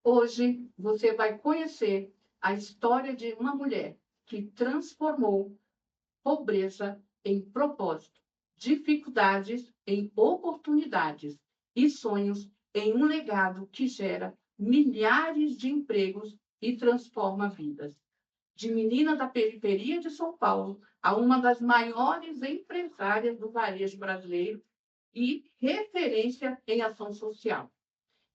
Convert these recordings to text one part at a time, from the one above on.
Hoje você vai conhecer a história de uma mulher que transformou pobreza em propósito, dificuldades em oportunidades e sonhos em um legado que gera milhares de empregos e transforma vidas. De menina da periferia de São Paulo a uma das maiores empresárias do varejo brasileiro e referência em ação social.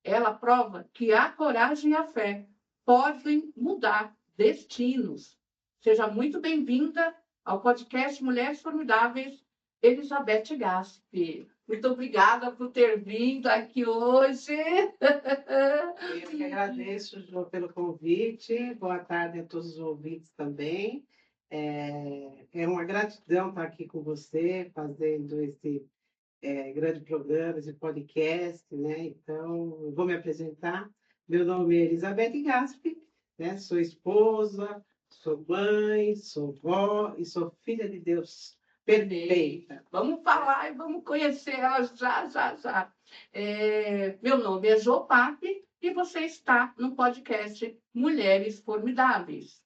Ela prova que a coragem e a fé podem mudar destinos. Seja muito bem-vinda ao podcast Mulheres Formidáveis, Elizabeth Gaspi. Muito obrigada por ter vindo aqui hoje. Eu que agradeço, Jô, pelo convite. Boa tarde a todos os ouvintes também. É uma gratidão estar aqui com você, fazendo esse grande programa, esse podcast, né? Então, eu vou me apresentar. Meu nome é Elizabeth Gaspi, né? Sou esposa, sou mãe, sou vó e sou filha de Deus perfeita. Vamos falar e vamos conhecer ela já, já, já. Meu nome é Jô Pape e você está no podcast Mulheres Formidáveis.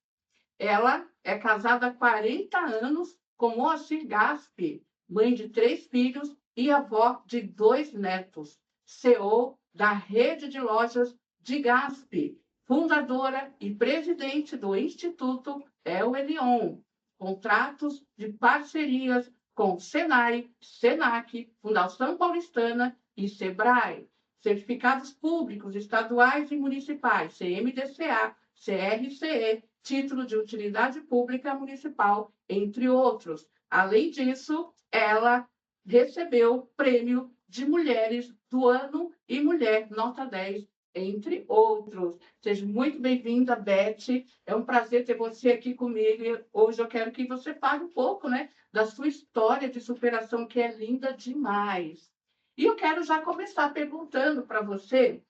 Ela é casada há 40 anos com Moacir Gaspi, mãe de 3 filhos e avó de 2 netos, CEO da rede de lojas de Gaspi, fundadora e presidente do Instituto El Elyon, contratos de parcerias com Senai, Senac, Fundação Paulistana e Sebrae, certificados públicos estaduais e municipais, CMDCA, CRCE, título de utilidade pública municipal, entre outros. Além disso, ela recebeu prêmio de Mulheres do Ano e Mulher Nota 10, entre outros. Seja muito bem-vinda, Beth. É um prazer ter você aqui comigo. E hoje eu quero que você fale um pouco, né, da sua história de superação, que é linda demais. E eu quero já começar perguntando para você,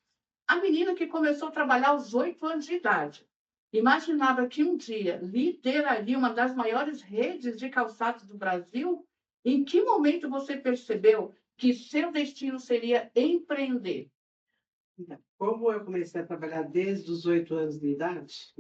a menina que começou a trabalhar aos 8 anos de idade, imaginava que um dia lideraria uma das maiores redes de calçados do Brasil? Em que momento você percebeu que seu destino seria empreender? Então, como eu comecei a trabalhar desde os 8 anos de idade,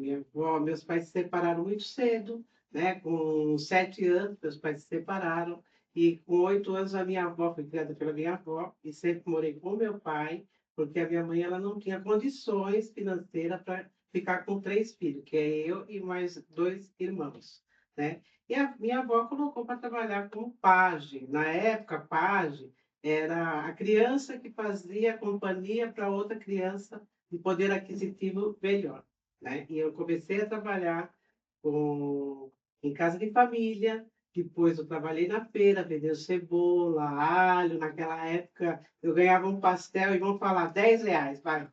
meus pais se separaram muito cedo, né? Com 7 anos, meus pais se separaram, e com 8 anos a minha avó foi criada pela minha avó, e sempre morei com meu pai, porque a minha mãe ela não tinha condições financeiras para ficar com 3 filhos, que é eu e mais 2 irmãos, né? E a minha avó colocou para trabalhar como pajem. Na época, pajem era a criança que fazia companhia para outra criança de poder aquisitivo melhor, né. E eu comecei a trabalhar com em casa de família, depois eu trabalhei na feira vendendo cebola, alho, naquela época eu ganhava um pastel e vamos falar R$ 10, vai,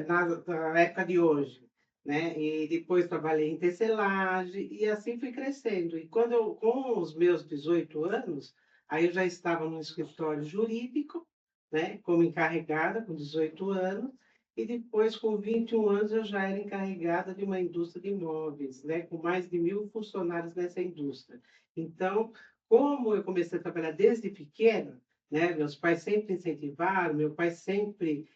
na época de hoje, né. E depois trabalhei em tecelagem e assim fui crescendo. E quando eu com os meus 18 anos, aí eu já estava no escritório jurídico, né, como encarregada, com 18 anos, e depois, com 21 anos, eu já era encarregada de uma indústria de imóveis, né, com mais de 1.000 funcionários nessa indústria. Então, como eu comecei a trabalhar desde pequena, né, meus pais sempre incentivaram, meu pai sempre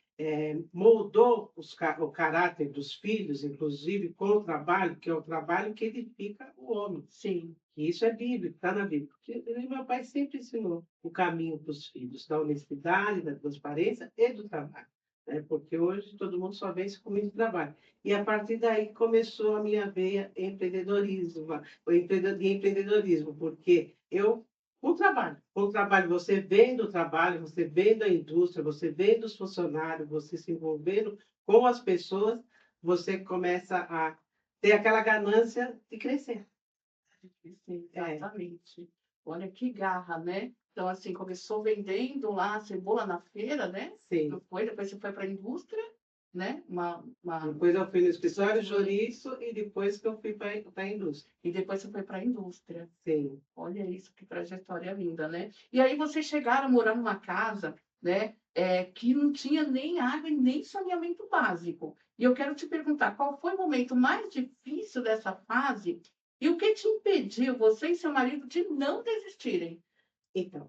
moldou o caráter dos filhos, inclusive com o trabalho, que é o trabalho que edifica o homem. Sim, E isso é bíblico, está na Bíblia. Porque meu pai sempre ensinou o caminho para os filhos, da honestidade, da transparência e do trabalho. Né? Porque hoje todo mundo só vence com muito trabalho. E a partir daí começou a minha veia empreendedorismo, de empreendedorismo, porque eu, com o trabalho, você vendo o trabalho, você vendo a indústria, você vendo os funcionários, você se envolvendo com as pessoas, você começa a ter aquela ganância de crescer. sim, É, exatamente. Olha que garra, né? Então, assim, começou vendendo lá cebola na feira, né? Não sim. foi? Depois você foi para a indústria, né? Depois eu fui no escritório jurídico e depois que eu fui para a indústria. E depois você foi para a indústria. Sim. Olha isso, que trajetória linda, né? E aí vocês chegaram a morar numa casa, né, que não tinha nem água e nem saneamento básico. E eu quero te perguntar, qual foi o momento mais difícil dessa fase e o que te impediu, você e seu marido, de não desistirem? Então,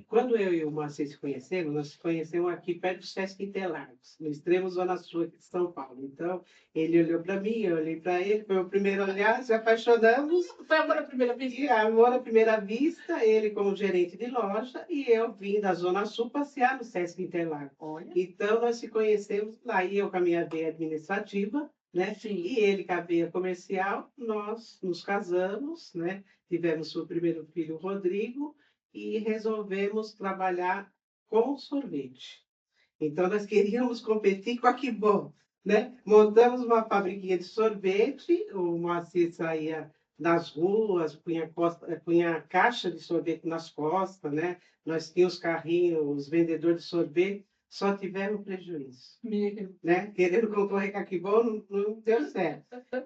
Quando eu e o Moacir se conhecemos, nós se conhecemos aqui perto do Sesc Interlagos, no extremo zona sul aqui de São Paulo. Então, ele olhou para mim, eu olhei para ele, foi o primeiro olhar, se apaixonamos. Foi amor à primeira vista? E amor à primeira vista, ele como gerente de loja e eu vim da Zona Sul passear no Sesc Interlagos. Olha, Então, nós se conhecemos lá, e eu com a minha veia administrativa, né? sim, E ele com a veia comercial, nós nos casamos, né? Tivemos o primeiro filho, o Rodrigo, e resolvemos trabalhar com sorvete. Então, nós queríamos competir com a Que Bom, né? Montamos uma fabriquinha de sorvete, o Moacir saía nas ruas, punha caixa de sorvete nas costas, né? Nós tínhamos carrinhos, os vendedores de sorvete, só tivemos prejuízo, meu. né? Querendo concorrer com a Que Bom, não deu certo.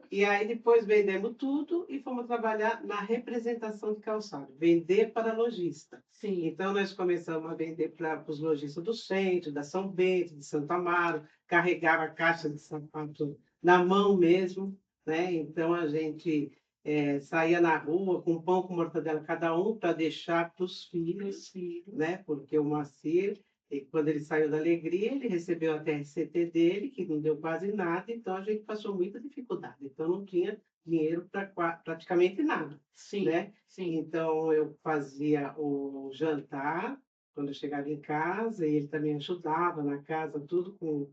E aí depois vendemos tudo e fomos trabalhar na representação de calçado, vender para lojista. Sim, Então, nós começamos a vender para os lojistas do centro, da São Bento, de Santo Amaro, carregava a caixa de sapato na mão mesmo, né? Então, a gente saía na rua com pão com mortadela cada um para deixar para os filhos, né? Porque o Moacir, quando ele saiu da Alegria, ele recebeu a TRCT dele, que não deu quase nada, então a gente passou muita dificuldade. Então, não tinha dinheiro para praticamente nada, sim, né? sim. Então, eu fazia o jantar quando eu chegava em casa, e ele também ajudava na casa, tudo com...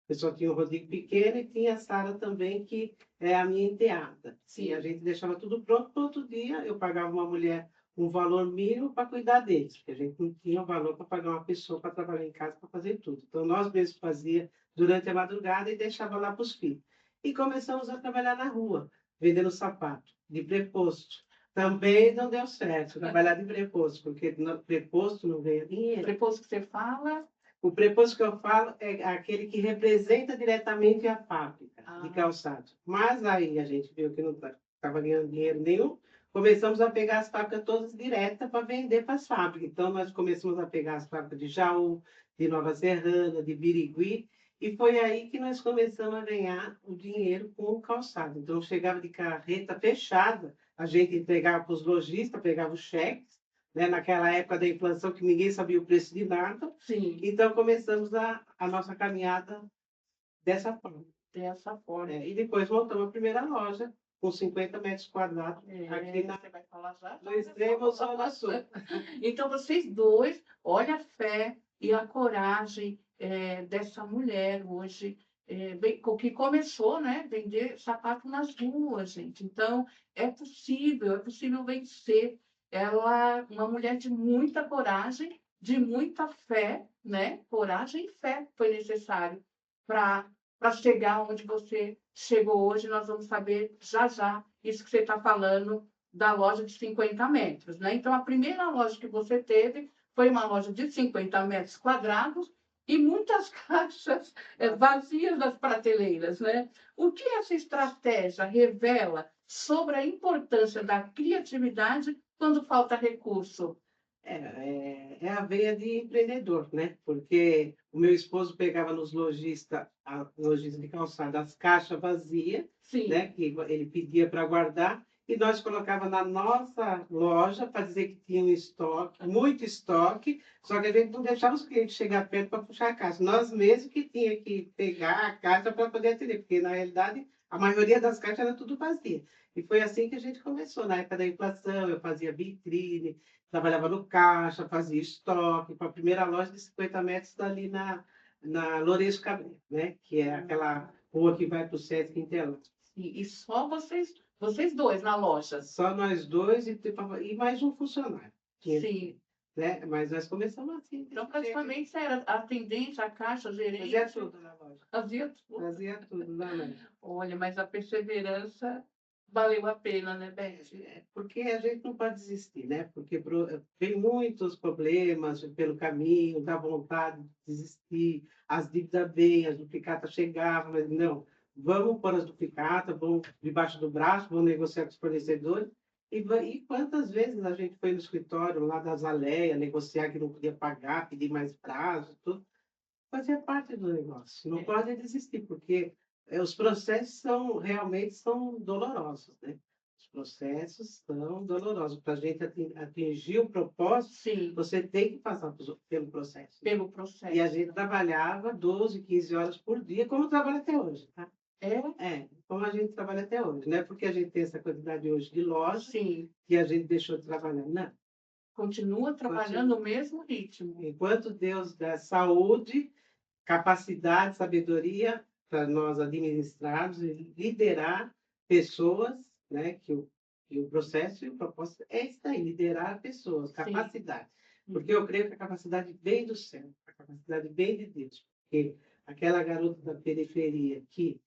Eu só tinha o Rodrigo pequeno e tinha a Sara também, que é a minha enteada. E a gente deixava tudo pronto para outro dia, eu pagava uma mulher um valor mínimo para cuidar deles, porque a gente não tinha valor para pagar uma pessoa para trabalhar em casa, para fazer tudo. Então, nós mesmos fazia durante a madrugada e deixava lá para os filhos. E começamos a trabalhar na rua, vendendo sapato, de preposto. Também não deu certo trabalhar de preposto, porque no preposto não ganha dinheiro. Depois que você fala, O preposto que eu falo é aquele que representa diretamente a fábrica de ah, calçado. Mas aí a gente viu que não estava ganhando dinheiro nenhum, começamos a pegar as fábricas todas diretas para vender para as fábricas. Então, nós começamos a pegar as fábricas de Jaú, de Nova Serrana, de Birigui, e foi aí que nós começamos a ganhar o dinheiro com o calçado. Então, chegava de carreta fechada, a gente entregava para os lojistas, pegava os cheques, né? Naquela época da inflação que ninguém sabia o preço de nada. sim, Então, começamos a nossa caminhada dessa forma. dessa forma. E depois montamos a primeira loja, com 50 metros quadrados, aqui Você vai falar já? no extremo zona sul. Então, vocês dois, olha a fé e a coragem dessa mulher hoje, que começou, né, vender sapato nas ruas, gente. Então, é possível vencer. Ela, uma mulher de muita coragem, de muita fé, né? Coragem e fé foi necessário para chegar onde você chegou hoje. Nós vamos saber já já isso que você está falando da loja de 50 metros, né? Então, a primeira loja que você teve foi uma loja de 50 metros quadrados e muitas caixas vazias das prateleiras, né? O que essa estratégia revela sobre a importância da criatividade quando falta recurso? É a veia de empreendedor, né? Porque o meu esposo pegava nos lojistas, lojista de calçado, as caixas vazias, Sim, né? Que ele pedia para guardar, e nós colocava na nossa loja para dizer que tinha um estoque, muito estoque, só que a gente não deixava os clientes chegar perto para puxar a caixa. Nós mesmos que tinha que pegar a caixa para poder atender, porque na realidade a maioria das caixas era tudo vazia. E foi assim que a gente começou, na época da inflação, eu fazia vitrine, trabalhava no caixa, fazia estoque, para a primeira loja de 50 metros dali na Lourenço Cabrera, né? Que é aquela rua que vai para o Sesc Interlagos. e só vocês dois na loja. Só nós dois e mais um funcionário. Sim. Né? Mas nós começamos assim. Então, praticamente, você era atendente, a caixa, gerente. Fazia tudo na loja. Fazia tudo. Fazia tudo na loja. Olha, mas a perseverança valeu a pena, né, Beth? Porque a gente não pode desistir, né? Porque vem muitos problemas pelo caminho, dá vontade de desistir, as dívidas vêm, as duplicatas chegavam, mas não, vamos pôr as duplicatas, vamos debaixo do braço, vamos negociar com os fornecedores. E quantas vezes a gente foi no escritório lá da Azaleia, negociar que não podia pagar, pedir mais prazo, tudo, fazia parte do negócio. Não pode desistir, porque os processos realmente são dolorosos, né? Os processos são dolorosos. Para a gente atingir o propósito, Sim, você tem que passar pelo processo. pelo E a processo. gente trabalhava 12, 15 horas por dia, como trabalha até hoje, tá? É, Como a gente trabalha até hoje. Não é porque a gente tem essa quantidade hoje de loja sim. que a gente deixou de trabalhar. Não. Continua trabalhando no mesmo ritmo. Enquanto Deus dá saúde, capacidade, sabedoria para nós administrarmos e liderar pessoas, né? Que o processo e o propósito é isso aí, liderar pessoas, Sim. capacidade. Porque eu creio que a capacidade vem do céu, a capacidade vem de Deus. Porque aquela garota da periferia que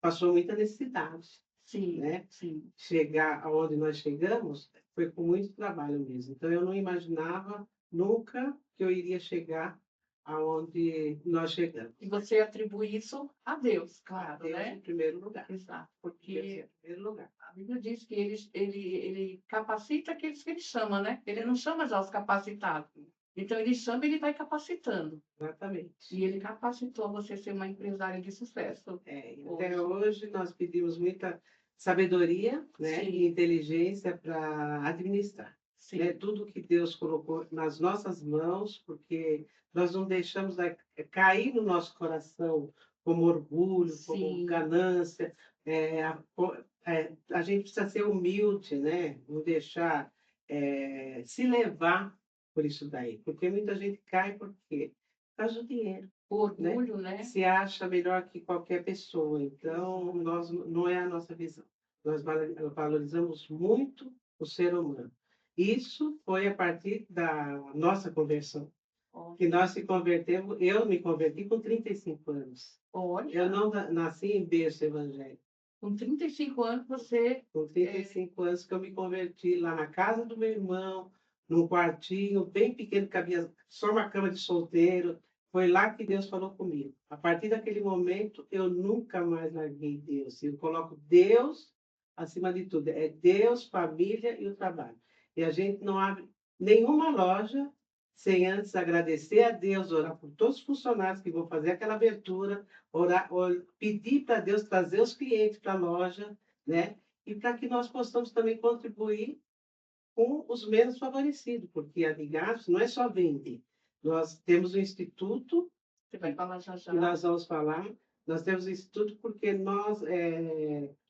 passou muita necessidade, Sim, né? sim. Chegar aonde nós chegamos foi com muito trabalho mesmo. Então, eu não imaginava nunca que eu iria chegar aonde nós chegamos. E você atribui isso a Deus, claro, Deus né? em primeiro lugar. Exato, Deus porque em primeiro lugar. a Bíblia diz que ele capacita aqueles que ele chama, né? Ele não chama já os capacitados. Então, ele chama e ele vai capacitando. Exatamente. E ele capacitou você a ser uma empresária de sucesso. E Hoje. até hoje nós pedimos muita sabedoria, né, Sim. e inteligência para administrar. Sim, Né, tudo que Deus colocou nas nossas mãos, porque nós não deixamos cair no nosso coração como orgulho, como sim, ganância. A gente precisa ser humilde, né? Não deixar se levar por isso daí, porque muita gente cai por quê? Por causa do dinheiro, o né? orgulho, né? Se acha melhor que qualquer pessoa. Então, nós não é a nossa visão. Nós valorizamos muito o ser humano. Isso foi a partir da nossa conversão. Que nós se convertemos, eu me converti com 35 anos. Olha, Eu não nasci em berço evangélico. com 35 anos você Com 35 anos que eu me converti lá na casa do meu irmão, num quartinho bem pequeno, cabia só uma cama de solteiro. Foi lá que Deus falou comigo. A partir daquele momento, eu nunca mais larguei Deus. Eu coloco Deus acima de tudo. É Deus, família e o trabalho. E a gente não abre nenhuma loja sem antes agradecer a Deus, orar por todos os funcionários que vão fazer aquela abertura, orar, pedir para Deus trazer os clientes para a loja, né? E para que nós possamos também contribuir com os menos favorecidos, porque a Ligados não é só vender. Nós temos um instituto, você vai falar já já. que nós vamos falar, nós temos um instituto porque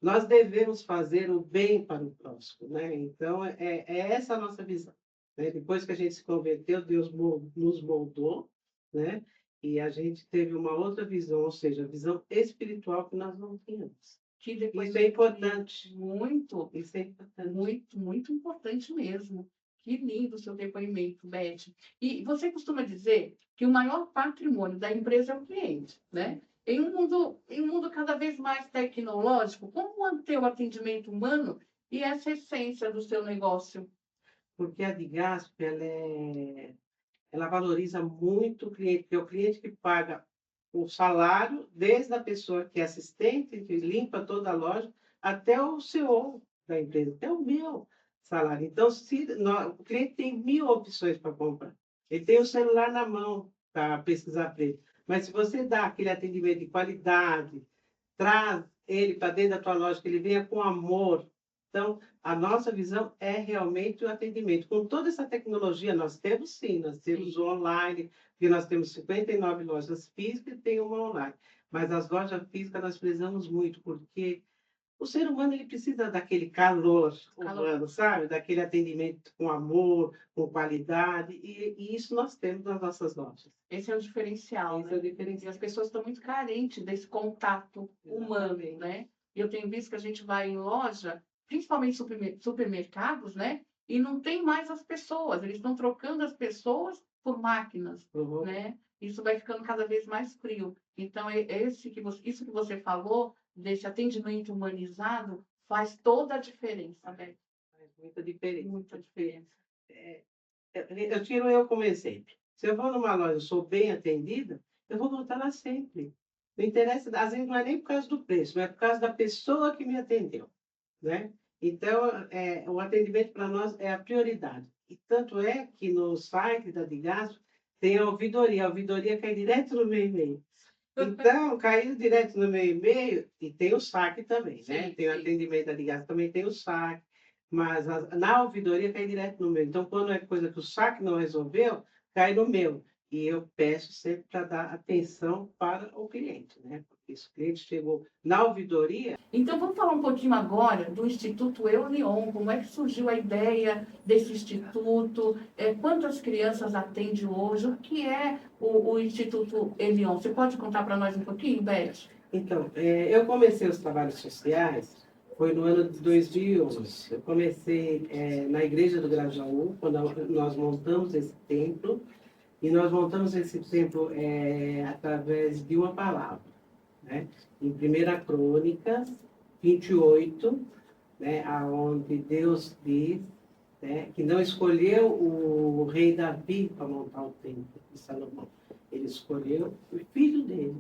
nós devemos fazer o bem para o próximo, né? Então, é essa a nossa visão. Né? Depois que a gente se converteu, Deus nos moldou, né? E a gente teve uma outra visão, ou seja, a visão espiritual que nós não tínhamos. Que depois Isso é importante. muito, Isso é importante. muito, muito importante mesmo. Que lindo o seu depoimento, Beth. E você costuma dizer que o maior patrimônio da empresa é o cliente, né? Em um mundo cada vez mais tecnológico, como manter o atendimento humano e essa essência do seu negócio? Porque a de Gasp, ela valoriza muito o cliente, porque é o cliente que paga o salário, desde a pessoa que é assistente, que limpa toda a loja, até o CEO da empresa, até o meu salário. Então, o cliente tem 1000 opções para comprar. Ele tem o celular na mão para pesquisar preço. Mas se você dá aquele atendimento de qualidade, traz ele para dentro da tua loja, que ele venha com amor. Então, a nossa visão é realmente o atendimento. Com toda essa tecnologia, nós temos sim, nós temos Sim. o online, porque nós temos 59 lojas físicas e tem uma online. Mas as lojas físicas nós precisamos muito, porque o ser humano ele precisa daquele calor humano, sabe? Daquele atendimento com amor, com qualidade, e isso nós temos nas nossas lojas. Esse é o diferencial, Esse né? é o E diferencial. as pessoas estão muito carentes desse contato humano, Exatamente. né? E eu tenho visto que a gente vai em loja, principalmente supermercados, né? E não tem mais as pessoas, eles estão trocando as pessoas por máquinas, Uhum. né? Isso vai ficando cada vez mais frio. Então, isso que você falou, desse atendimento humanizado, faz toda a diferença, né? Faz muita diferença. Muita diferença. Eu tiro eu como exemplo. Se eu vou numa loja e sou bem atendida, eu vou voltar lá sempre. Não interessa, às vezes não é nem por causa do preço, mas é por causa da pessoa que me atendeu, né? Então, o atendimento para nós é a prioridade. E tanto é que no site da Digaso tem a ouvidoria. A ouvidoria cai direto no meu e-mail. Então, caiu direto no meu e-mail e tem o saque também, né? Sim, Tem o sim. atendimento à ligação, também tem o saque, mas na ouvidoria cai direto no meu. Então, quando é coisa que o saque não resolveu, cai no meu. E eu peço sempre para dar atenção para o cliente, né? Porque se o cliente chegou na ouvidoria, Então, vamos falar um pouquinho agora do Instituto Eulion. Como é que surgiu a ideia desse instituto? Quantas crianças atende hoje? O que é o Instituto Elion? Você pode contar para nós um pouquinho, Beth? então, eu comecei os trabalhos sociais, foi no ano de 2011. Eu comecei na Igreja do Grajaú, quando nós montamos esse templo, e nós montamos esse templo através de uma palavra, né? Em 1 Crônicas 28, né, aonde Deus diz, né, que não escolheu o rei Davi para montar o templo de Salomão. Ele escolheu o filho dele,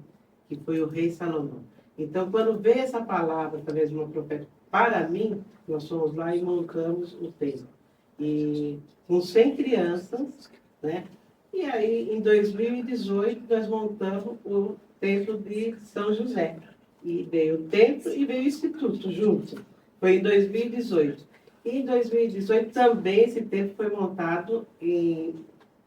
que foi o rei Salomão. Então, quando veio essa palavra através de uma profeta para mim, nós fomos lá e montamos o templo. E com 100 crianças, né? E aí, em 2018, nós montamos o templo de São José. E veio o templo e veio o instituto junto. Foi em 2018. E em 2018 também esse templo foi montado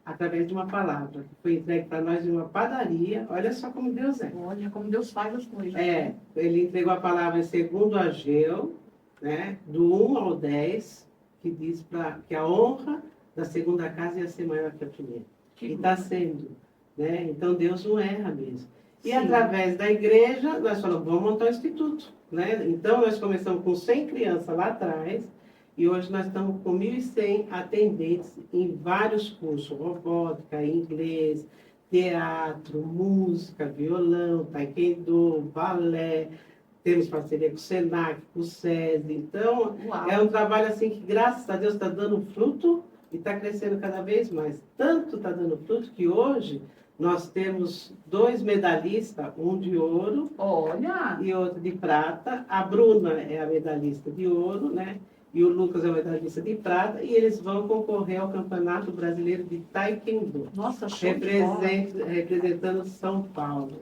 através de uma palavra, que foi entregue para nós em uma padaria. Olha só como Deus é. Olha como Deus faz as coisas. Ele entregou a palavra em 2 Ageu, né, do 1 ao 10, que diz que a honra da segunda casa ia ser maior que a primeira. E está sendo. Né? Então Deus não erra mesmo. E Sim. através da igreja, nós falamos, vamos montar um instituto. Né? Então nós começamos com 100 crianças lá atrás, e hoje nós estamos com 1.100 atendentes em vários cursos, robótica, inglês, teatro, música, violão, taekwondo, balé, temos parceria com o Senac, com o SESI. Então, Uau. é um trabalho assim que, graças a Deus, está dando fruto e está crescendo cada vez mais. Tanto está dando fruto que hoje nós temos 2 medalhistas, um de ouro. Olha. E outro de prata. A Bruna é a medalhista de ouro, né? E o Lucas é o medalhista de prata, e eles vão concorrer ao Campeonato Brasileiro de Taekwondo. Nossa, show de bola. Representando São Paulo.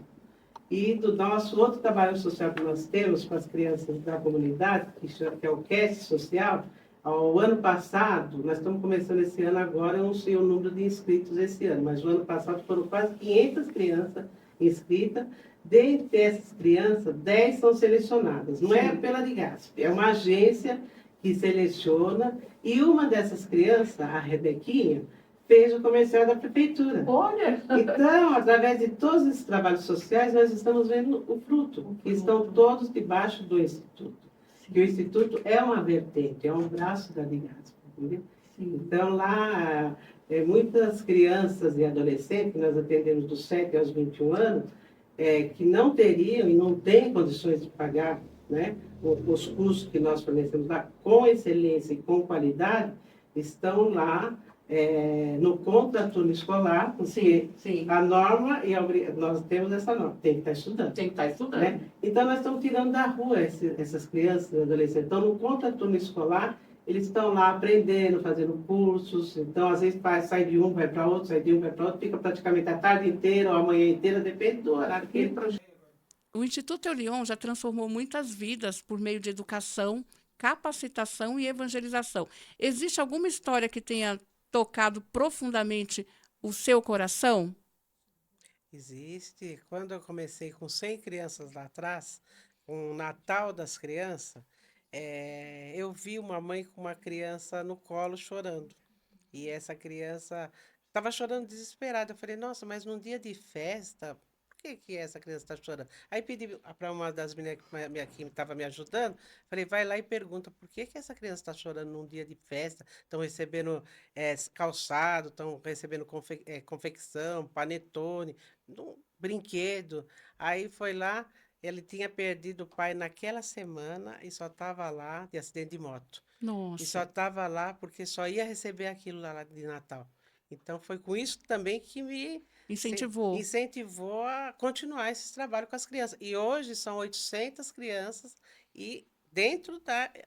E do nosso outro trabalho social que nós temos com as crianças da comunidade, que é o CAST Social, ao ano passado, nós estamos começando esse ano agora, eu não sei o número de inscritos esse ano, mas no ano passado foram quase 500 crianças inscritas. Dentre essas crianças, 10 são selecionadas. Não é pela Digasp, é uma agência que seleciona, e uma dessas crianças, a Rebequinha, fez o comercial da prefeitura. Olha! Então, através de todos esses trabalhos sociais, nós estamos vendo o fruto, que estão todos debaixo do Instituto. Que o Instituto é uma vertente, é um braço da Digasp, entendeu? Então, lá, muitas crianças e adolescentes, que nós atendemos dos 7 aos 21 anos, que não teriam e não têm condições de pagar, né, os cursos que nós fornecemos lá com excelência e com qualidade, estão lá no contraturno escolar, porque a norma, nós temos essa norma, tem que estar estudando. Tem que estar estudando. Né? Então, nós estamos tirando da rua essas crianças e adolescentes. Então, no contraturno escolar, eles estão lá aprendendo, fazendo cursos. Então, às vezes, sai de um, vai para outro, sai de um, vai para outro, fica praticamente a tarde inteira ou a manhã inteira, depende do horário que ele projeta. O Instituto Eulion já transformou muitas vidas por meio de educação, capacitação e evangelização. Existe alguma história que tenha tocado profundamente o seu coração? Existe. Quando eu comecei com 100 crianças lá atrás, com o Natal das crianças, eu vi uma mãe com uma criança no colo chorando. E essa criança estava chorando desesperada. Eu falei, nossa, mas num dia de festa, por que essa criança está chorando? Aí pedi para uma das meninas que estava me ajudando, falei, vai lá e pergunta por que essa criança está chorando num dia de festa, estão recebendo calçado, estão recebendo confecção, panetone, brinquedo. Aí foi lá, ele tinha perdido o pai naquela semana e só estava lá de acidente de moto. E só Nossa, estava lá porque só ia receber aquilo lá de Natal. Então, foi com isso também que me incentivou. incentivou a continuar esse trabalho com as crianças. E hoje são 800 crianças e dentro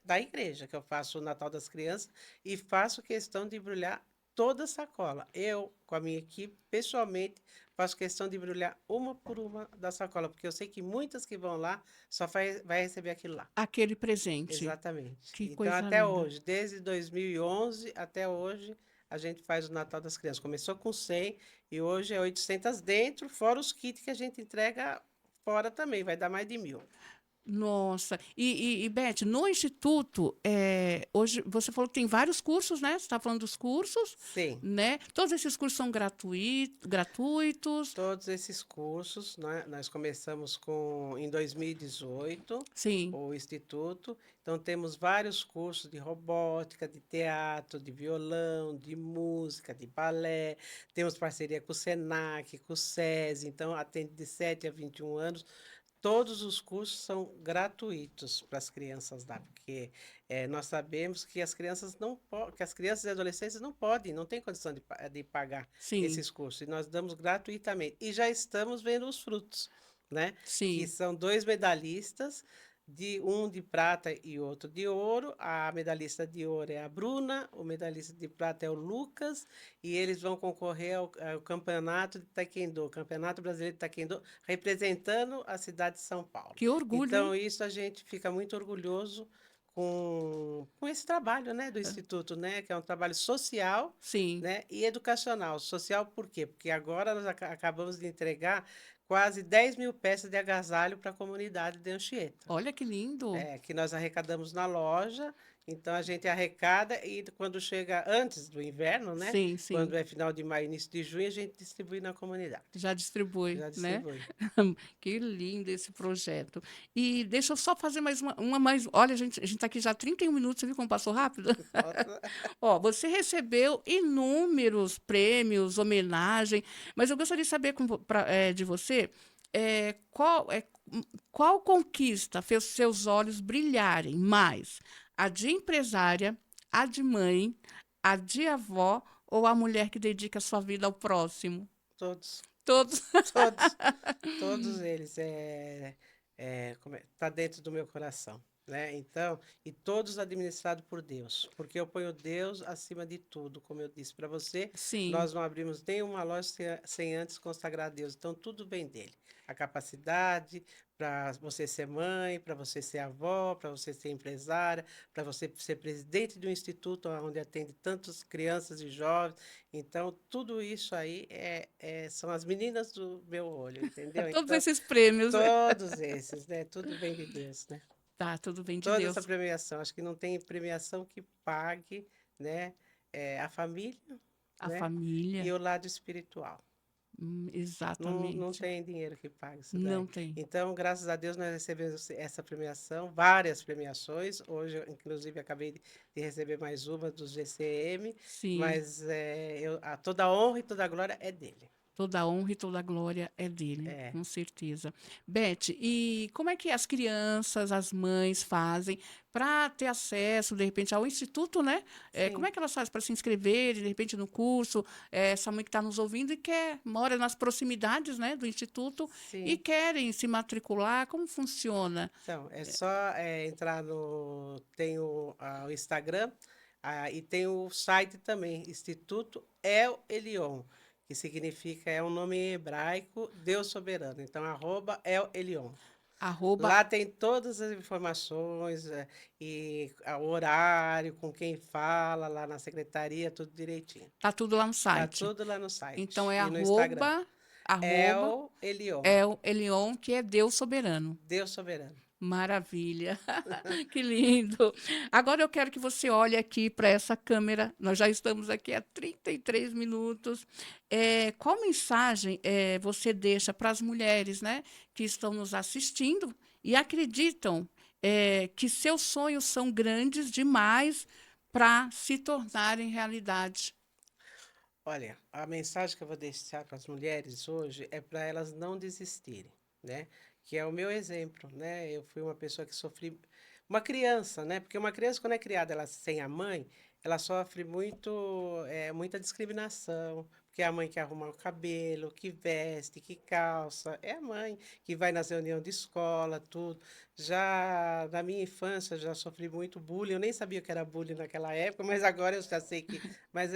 da igreja que eu faço o Natal das Crianças e faço questão de embrulhar toda a sacola. Eu, com a minha equipe, pessoalmente, faço questão de embrulhar uma por uma da sacola, porque eu sei que muitas que vão lá só vai receber aquilo lá. Aquele presente. Exatamente. Que Então, coisa até linda. hoje, desde 2011 até hoje, a gente faz o Natal das Crianças. Começou com 100 e hoje é 800 dentro, fora os kits que a gente entrega fora também, vai dar mais de 1.000. Nossa. Beth, no Instituto, hoje você falou que tem vários cursos, né? Você está falando dos cursos, Sim. né? Todos esses cursos são gratuitos. Todos esses cursos, né, nós começamos em 2018, Sim. o Instituto. Então, temos vários cursos de robótica, de teatro, de violão, de música, de balé. Temos parceria com o Senac, com o SESI. Então, atende de 7 a 21 anos. Todos os cursos são gratuitos para as crianças lá, porque nós sabemos que as crianças que as crianças e adolescentes não podem, não têm condição de pagar Sim, esses cursos. E nós damos gratuitamente. E já estamos vendo os frutos, né? Que sim. são 2 medalhistas, um de prata e outro de ouro. A medalhista de ouro é a Bruna, o medalhista de prata é o Lucas, e eles vão concorrer ao campeonato de Taekwondo, Campeonato Brasileiro de Taekwondo, representando a cidade de São Paulo. Que orgulho, hein? Então, isso a gente fica muito orgulhoso com esse trabalho, né, do Instituto, né, que é um trabalho social, Sim. né, e educacional. Social por quê? Porque agora nós acabamos de entregar quase 10.000 peças de agasalho para a comunidade de Anchieta. Olha que lindo. Que nós arrecadamos na loja, então a gente arrecada e quando chega antes do inverno, né? Sim, sim. Quando é final de maio, início de junho, a gente distribui na comunidade. Já distribui, Já né? distribui. Que lindo esse projeto. E deixa eu só fazer mais uma mais. Olha, a gente está aqui já há 31 minutos, você viu como passou rápido? Nossa. Ó, você recebeu inúmeros prêmios, homenagem, mas eu gostaria de saber de você qual conquista fez seus olhos brilharem mais? A de empresária, a de mãe, a de avó ou a mulher que dedica sua vida ao próximo? Todos, Todos. todos, todos eles tá dentro do meu coração, né? Então, e todos administrados por Deus, porque eu ponho Deus acima de tudo, como eu disse para você, Sim. nós não abrimos nenhuma loja sem antes consagrar a Deus, então tudo vem dele. A capacidade para você ser mãe, para você ser avó, para você ser empresária, para você ser presidente de um instituto onde atende tantas crianças e jovens. Então, tudo isso aí são as meninas do meu olho, entendeu? Todos Então, esses prêmios, né? todos esses, né? Tudo vem de Deus, né? Tá, tudo bem de Toda essa Deus. premiação, acho que não tem premiação que pague, né? A família, A né? E família, o lado espiritual. Não exatamente. tem dinheiro que pague isso Não daí. tem. Então, graças a Deus, nós recebemos essa premiação, várias premiações. Hoje, inclusive, acabei de receber mais uma do GCM, Sim. mas toda a honra e toda a glória é dele. Toda a honra e toda a glória é dele, É. com certeza. Beth, e como é que as crianças, as mães fazem para ter acesso, de repente, ao instituto, né? Como Sim, é que elas fazem para se inscrever, de repente, no curso? Essa mãe que está nos ouvindo e mora nas proximidades, né, do instituto e sim. querem se matricular, como funciona? Então, é só entrar tem o Instagram, e tem o site também, Instituto El Elyon, que significa, é um nome em hebraico, Deus Soberano. Então, @El Elyon. Arroba, Lá tem todas as informações, o horário, com quem fala, lá na secretaria, tudo direitinho. tá tudo lá no Tá site. tudo lá no Então, site é e no Instagram. arroba El Elyon, El Elyon, que é Deus soberano. Deus Soberano. Maravilha, que lindo. Agora eu quero que você olhe aqui para essa câmera. Nós já estamos aqui há 33 minutos. Qual mensagem você deixa para as mulheres, né, que estão nos assistindo e acreditam que seus sonhos são grandes demais para se tornarem realidade? Olha, a mensagem que eu vou deixar para as mulheres hoje é para elas não desistirem, né? Que é o meu exemplo, né? Eu fui uma pessoa que sofri, uma criança, né? Porque uma criança, quando é criada ela sem a mãe, ela sofre muita discriminação, porque é a mãe que arruma o cabelo, que veste, que calça, é a mãe que vai nas reuniões de escola, tudo. Já na minha infância, já sofri muito bullying, eu nem sabia o que era bullying naquela época, mas agora eu já sei que. Mas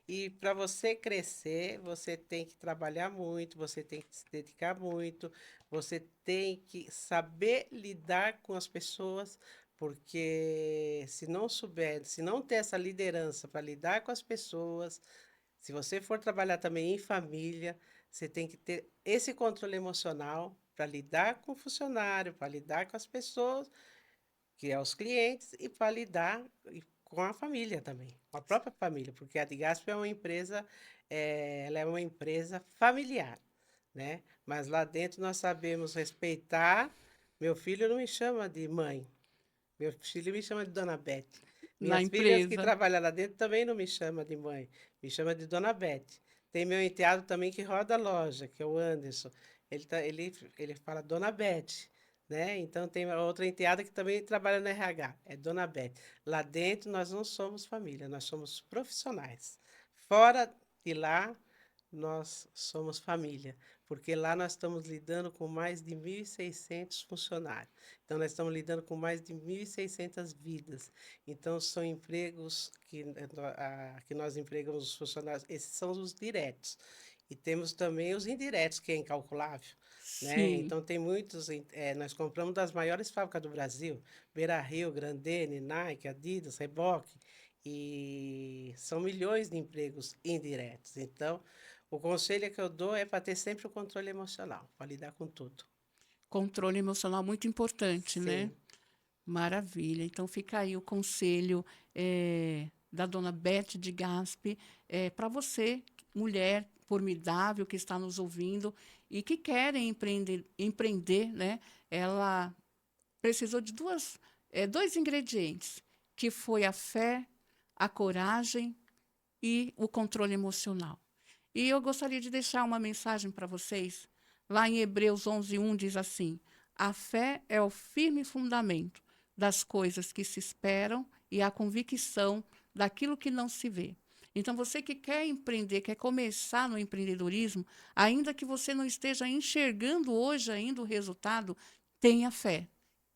e para você crescer, você tem que trabalhar muito, você tem que se dedicar muito, você tem que saber lidar com as pessoas, porque se não souber, se não ter essa liderança para lidar com as pessoas, se você for trabalhar também em família, você tem que ter esse controle emocional para lidar com o funcionário, para lidar com as pessoas, que é os clientes, e para lidar com a família também, com a própria família, porque a Digasp é uma empresa, ela é uma empresa familiar, né? Mas lá dentro nós sabemos respeitar. Meu filho não me chama de mãe, meu filho me chama de Dona Beth. Na Minhas filhas que empresa. trabalham lá dentro também não me chamam de mãe, me chama de Dona Beth. Tem meu enteado também que roda a loja, que é o Anderson. Ele fala Dona Beth, né? Então tem outra enteada que também trabalha no RH, é Dona Beth. Lá dentro nós não somos família, nós somos profissionais. Fora de lá, nós somos família, porque lá nós estamos lidando com mais de 1.600 funcionários. Então, nós estamos lidando com mais de 1.600 vidas. Então, são empregos que nós empregamos os funcionários, esses são os diretos. E temos também os indiretos, que é incalculável, né? Sim. Então, tem muitos, nós compramos das maiores fábricas do Brasil, Beira-Rio, Grandene, Nike, Adidas, Reebok, e são milhões de empregos indiretos. Então, o conselho que eu dou é para ter sempre o controle emocional, para lidar com tudo. Controle emocional muito importante, né? Sim. Maravilha. Então fica aí o conselho da dona Beth de Gaspe para você, mulher formidável que está nos ouvindo e que quer empreender, né? Ela precisou de dois ingredientes, que foi a fé, a coragem e o controle emocional. E eu gostaria de deixar uma mensagem para vocês. Lá em Hebreus 11:1 diz assim: a fé é o firme fundamento das coisas que se esperam e a convicção daquilo que não se vê. Então, você que quer empreender, quer começar no empreendedorismo, ainda que você não esteja enxergando hoje ainda o resultado, tenha fé,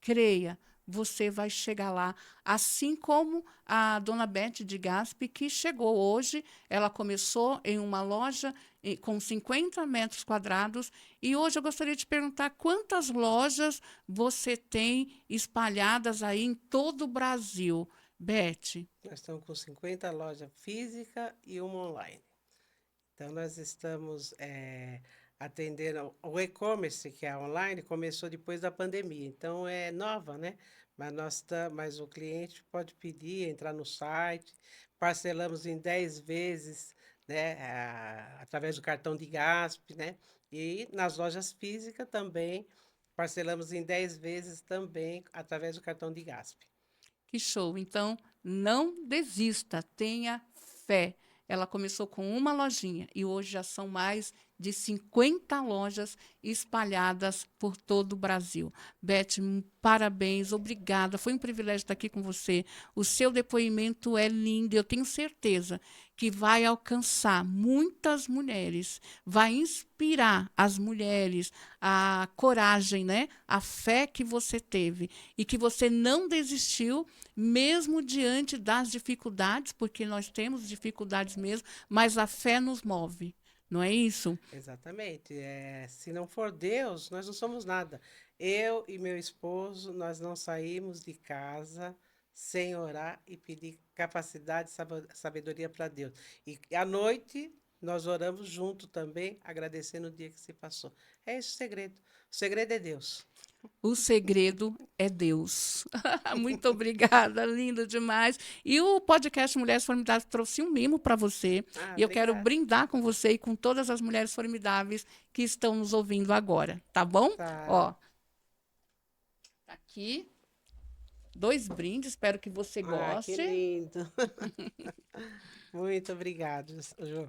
creia, você vai chegar lá. Assim como a dona Beth de Gaspe, que chegou hoje, ela começou em uma loja com 50 metros quadrados, e hoje eu gostaria de perguntar quantas lojas você tem espalhadas aí em todo o Brasil, Beth? Nós estamos com 50 lojas físicas e uma online. Então, nós estamos atendendo. O e-commerce, que é online, começou depois da pandemia. Então, é nova, né? Mas o cliente pode pedir, entrar no site, parcelamos em 10 vezes, né? Através do cartão de Gasp, né? E nas lojas físicas também, parcelamos em 10 vezes também através do cartão de Gasp. Que show! Então, não desista, tenha fé. Ela começou com uma lojinha e hoje já são mais de 50 lojas espalhadas por todo o Brasil. Beth, parabéns, obrigada. Foi um privilégio estar aqui com você. O seu depoimento é lindo. Eu tenho certeza que vai alcançar muitas mulheres, vai inspirar as mulheres, a coragem, né? A fé que você teve e que você não desistiu, mesmo diante das dificuldades, porque nós temos dificuldades mesmo, mas a fé nos move. Não é isso? Exatamente. Se não for Deus, nós não somos nada. Eu e meu esposo, nós não saímos de casa sem orar e pedir capacidade e sabedoria para Deus. E à noite, nós oramos junto também, agradecendo o dia que se passou. É esse o segredo. O segredo é Deus. O segredo é Deus. Muito obrigada, lindo demais. E o podcast Mulheres Formidáveis trouxe um mimo para você. Ah, E eu quero obrigada. brindar com você e com todas as mulheres formidáveis que estão nos ouvindo agora, tá bom? Ó, Tá. tá aqui 2 brindes, espero que você Ah, que goste. lindo. Muito obrigado, Ju.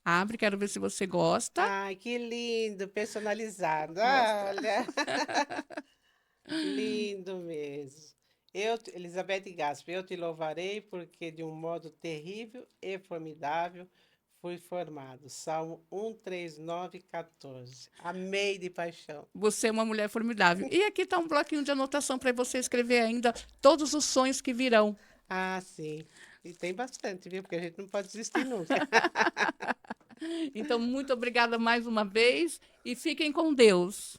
Abre, quero ver se você gosta. Ai, que lindo, personalizado. Mostra. Olha, lindo mesmo. Elizabeth Gasper, eu te louvarei porque de um modo terrível e formidável fui formado. Salmo 139, 14. Amei de paixão. Você é uma mulher formidável. E aqui está um bloquinho de anotação para você escrever ainda todos os sonhos que virão. Ah, sim. E tem bastante, viu? Porque a gente não pode desistir nunca. Então, muito obrigada mais uma vez e fiquem com Deus.